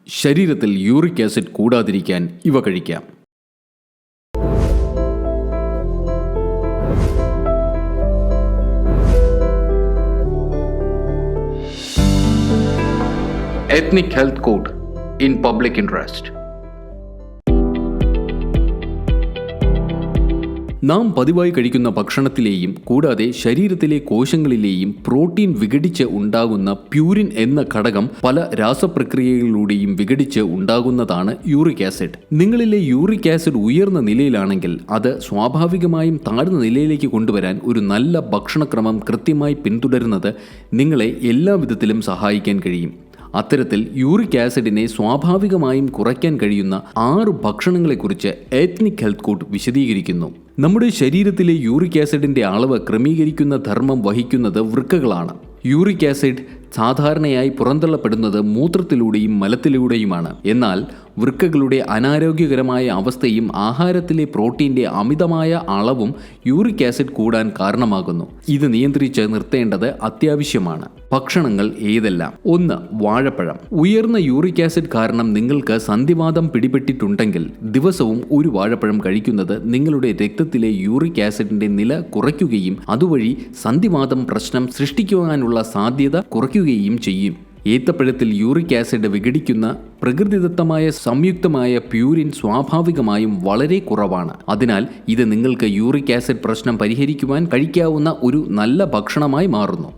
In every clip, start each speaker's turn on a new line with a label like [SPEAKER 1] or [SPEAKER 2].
[SPEAKER 1] ശരീരത്തിൽ uric acid കൂടാതിരിക്കാൻ ഇവ കഴിക്കാം. Ethnic health code in public interest. നാം പതിവായി കഴിക്കുന്ന ഭക്ഷണത്തിലെയും കൂടാതെ ശരീരത്തിലെ കോശങ്ങളിലെയും പ്രോട്ടീൻ വിഘടിച്ച് ഉണ്ടാകുന്ന പ്യൂരിൻ എന്ന ഘടകം പല രാസപ്രക്രിയകളിലൂടെയും വിഘടിച്ച് ഉണ്ടാകുന്നതാണ് യൂറിക് ആസിഡ്. നിങ്ങളിലെ യൂറിക് ആസിഡ് ഉയർന്ന നിലയിലാണെങ്കിൽ അത് സ്വാഭാവികമായും താഴ്ന്ന നിലയിലേക്ക് കൊണ്ടുവരാൻ ഒരു നല്ല ഭക്ഷണക്രമം കൃത്യമായി പിന്തുടരുന്നത് നിങ്ങളെ എല്ലാവിധത്തിലും സഹായിക്കാൻ കഴിയും. അത്തരത്തിൽ യൂറിക് ആസിഡിനെ സ്വാഭാവികമായും കുറയ്ക്കാൻ കഴിയുന്ന 6 ഭക്ഷണങ്ങളെക്കുറിച്ച് എത്നിക് ഹെൽത്ത് കോഡ് വിശദീകരിക്കുന്നു. നമ്മുടെ ശരീരത്തിലെ യൂറിക് ആസിഡിന്റെ അളവ് ക്രമീകരിക്കുന്ന ധർമ്മം വഹിക്കുന്നത് വൃക്കകളാണ്. യൂറിക് ആസിഡ് സാധാരണയായി പുറന്തള്ളപ്പെടുന്നത് മൂത്രത്തിലൂടെയും മലത്തിലൂടെയുമാണ്. എന്നാൽ വൃക്കകളുടെ അനാരോഗ്യകരമായ അവസ്ഥയും ആഹാരത്തിലെ പ്രോട്ടീന്റെ അമിതമായ അളവും യൂറിക് ആസിഡ് കൂടാൻ കാരണമാകുന്നു. ഇത് നിയന്ത്രിച്ച് നിർത്തേണ്ടത് അത്യാവശ്യമാണ്. ഭക്ഷണങ്ങൾ ഏതെല്ലാം? 1. വാഴപ്പഴം. ഉയർന്ന യൂറിക് ആസിഡ് കാരണം നിങ്ങൾക്ക് സന്ധിവാതം പിടിപെട്ടിട്ടുണ്ടെങ്കിൽ ദിവസവും ഒരു വാഴപ്പഴം കഴിക്കുന്നത് നിങ്ങളുടെ രക്തത്തിലെ യൂറിക് ആസിഡിന്റെ നില കുറയ്ക്കുകയും അതുവഴി സന്ധിവാതം പ്രശ്നം സൃഷ്ടിക്കുവാനുള്ള സാധ്യത കുറയ്ക്കുകയും ചെയ്യും. ഏത്തപ്പഴത്തിൽ യൂറിക് ആസിഡ് വിഘടിക്കുന്ന പ്രകൃതിദത്തമായ സംയുക്തമായ പ്യൂരിൻ സ്വാഭാവികമായും വളരെ കുറവാണ്. അതിനാൽ ഇത് നിങ്ങൾക്ക് യൂറിക് ആസിഡ് പ്രശ്നം പരിഹരിക്കുവാൻ കഴിക്കാവുന്ന ഒരു നല്ല ഭക്ഷണമായി മാറുന്നു.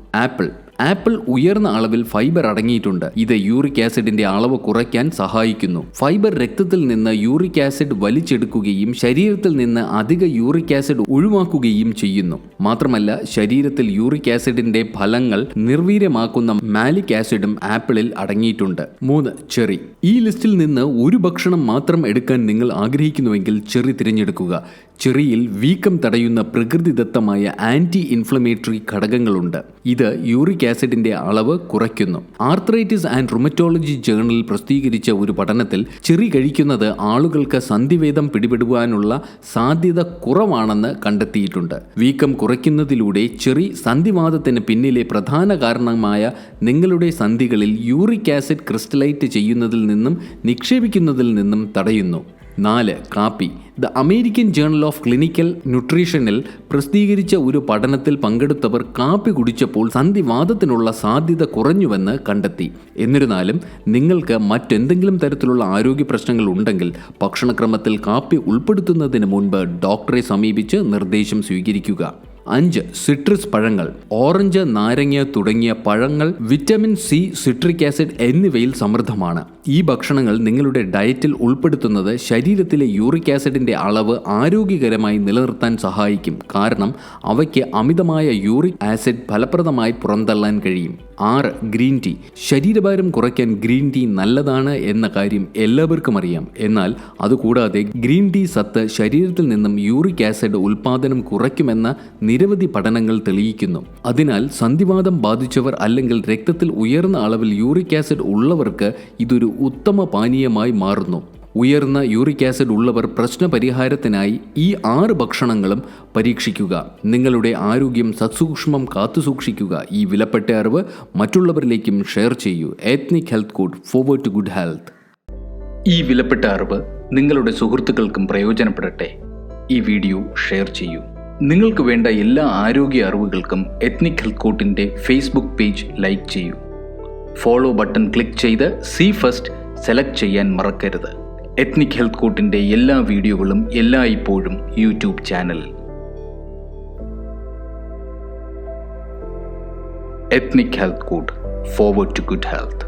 [SPEAKER 1] ആപ്പിൾ ഉയർന്ന അളവിൽ ഫൈബർ അടങ്ങിയിട്ടുണ്ട്. ഇത് യൂറിക് ആസിഡിന്റെ അളവ് കുറയ്ക്കാൻ സഹായിക്കുന്നു. ഫൈബർ രക്തത്തിൽ നിന്ന് യൂറിക് ആസിഡ് വലിച്ചെടുക്കുകയും ശരീരത്തിൽ നിന്ന് അധിക യൂറിക് ആസിഡ് ഒഴിവാക്കുകയും ചെയ്യുന്നു. മാത്രമല്ല ശരീരത്തിൽ യൂറിക് ആസിഡിന്റെ ഫലങ്ങൾ നിർവീര്യമാക്കുന്ന മാലിക് ആസിഡും ആപ്പിളിൽ അടങ്ങിയിട്ടുണ്ട്. 3. ചെറി. ഈ ലിസ്റ്റിൽ നിന്ന് ഒരു ഭക്ഷണം മാത്രം എടുക്കാൻ നിങ്ങൾ ആഗ്രഹിക്കുന്നുവെങ്കിൽ ചെറി തിരഞ്ഞെടുക്കുക. ചെറിയിൽ വീക്കം തടയുന്ന പ്രകൃതിദത്തമായ ആന്റി ഇൻഫ്ലമേറ്ററി ഘടകങ്ങളുണ്ട്. ഇത് യൂറിക് ആസിഡിന്റെ അളവ് കുറയ്ക്കുന്നു. ആർത്രൈറ്റിസ് ആൻഡ് റുമറ്റോളജി ജേണലിൽ പ്രസിദ്ധീകരിച്ച ഒരു പഠനത്തിൽ ചെറി കഴിക്കുന്നത് ആളുകൾക്ക് സന്ധിവേദം പിടിപെടുവാനുള്ള സാധ്യത കുറവാണെന്ന് കണ്ടെത്തിയിട്ടുണ്ട്. വീക്കം കുറയ്ക്കുന്നതിലൂടെ ചെറി സന്ധിവാതത്തിന് പിന്നിലെ പ്രധാന കാരണമായ നിങ്ങളുടെ സന്ധികളിൽ യൂറിക് ആസിഡ് ക്രിസ്റ്റലൈറ്റ് ചെയ്യുന്നതിൽ നിന്നും നിക്ഷേപിക്കുന്നതിൽ നിന്നും തടയുന്നു. 4. കാപ്പി. The American journal of clinical ന്യൂട്രീഷനിൽ പ്രസിദ്ധീകരിച്ച ഒരു പഠനത്തിൽ പങ്കെടുത്തവർ കാപ്പി കുടിച്ചപ്പോൾ സന്ധിവാതത്തിനുള്ള സാധ്യത കുറഞ്ഞുവെന്ന് കണ്ടെത്തി. എന്നിരുന്നാലും നിങ്ങൾക്ക് മറ്റെന്തെങ്കിലും തരത്തിലുള്ള ആരോഗ്യ പ്രശ്നങ്ങൾ ഉണ്ടെങ്കിൽ ഭക്ഷണക്രമത്തിൽ കാപ്പി ഉൾപ്പെടുത്തുന്നതിന് മുൻപ് ഡോക്ടറെ സമീപിച്ച് നിർദ്ദേശം സ്വീകരിക്കുക. 5. സിട്രസ് പഴങ്ങൾ. ഓറഞ്ച്, നാരങ്ങ തുടങ്ങിയ പഴങ്ങൾ വിറ്റമിൻ സി, സിട്രിക് ആസിഡ് എന്നിവയിൽ സമൃദ്ധമാണ്. ഈ ഭക്ഷണങ്ങൾ നിങ്ങളുടെ ഡയറ്റിൽ ഉൾപ്പെടുത്തുന്നത് ശരീരത്തിലെ യൂറിക് ആസിഡിന്റെ അളവ് ആരോഗ്യകരമായി നിലനിർത്താൻ സഹായിക്കും. കാരണം അവയ്ക്ക് അമിതമായ യൂറിക് ആസിഡ് ഫലപ്രദമായി പുറന്തള്ളാൻ കഴിയും. 6. Green tea. ശരീരഭാരം കുറയ്ക്കാൻ ഗ്രീൻ ടീ നല്ലതാണ് എന്ന കാര്യം എല്ലാവർക്കും അറിയാം. എന്നാൽ അതുകൂടാതെ ഗ്രീൻ ടീ സത്ത് ശരീരത്തിൽ നിന്നും യൂറിക് ആസിഡ് ഉൽപാദനം കുറയ്ക്കുമെന്ന നിരവധി പഠനങ്ങൾ തെളിയിക്കുന്നു. അതിനാൽ സന്ധിവാതം ബാധിച്ചവർ അല്ലെങ്കിൽ രക്തത്തിൽ ഉയർന്ന അളവിൽ യൂറിക് ആസിഡ് ഉള്ളവർക്ക് ഇതൊരു ഉത്തമ പാനീയമായി മാറുന്നു. ഉയർന്ന യൂറിക് ആസിഡ് ഉള്ളവർ പ്രശ്നപരിഹാരത്തിനായി ഈ 6 ഭക്ഷണങ്ങളും പരീക്ഷിക്കുക. നിങ്ങളുടെ ആരോഗ്യം സസൂക്ഷ്മം കാത്തുസൂക്ഷിക്കുക. ഈ വിലപ്പെട്ട അറിവ് മറ്റുള്ളവരിലേക്കും ഷെയർ ചെയ്യൂ. Ethnic health code forward to good health. ഈ വിലപ്പെട്ട അറിവ് നിങ്ങളുടെ സുഹൃത്തുക്കൾക്കും പ്രയോജനപ്പെടട്ടെ. ഈ വീഡിയോ ഷെയർ ചെയ്യൂ. നിങ്ങൾക്ക് വേണ്ട എല്ലാ ആരോഗ്യ അറിവുകൾക്കും എത്നിക് ഹെൽത്ത് കോഡിന്റെ ഫേസ്ബുക്ക് പേജ് ലൈക്ക് ചെയ്യൂ. ഫോളോ ബട്ടൺ ക്ലിക്ക് ചെയ്ത് സി ഫസ്റ്റ് സെലക്ട് ചെയ്യാൻ മറക്കരുത്. എത്നിക് ഹെൽത്ത് കോഡിന്റെ എല്ലാ വീഡിയോകളും എല്ലായ്പ്പോഴും യൂട്യൂബ് ചാനലിൽ. Ethnic health code forward to good health.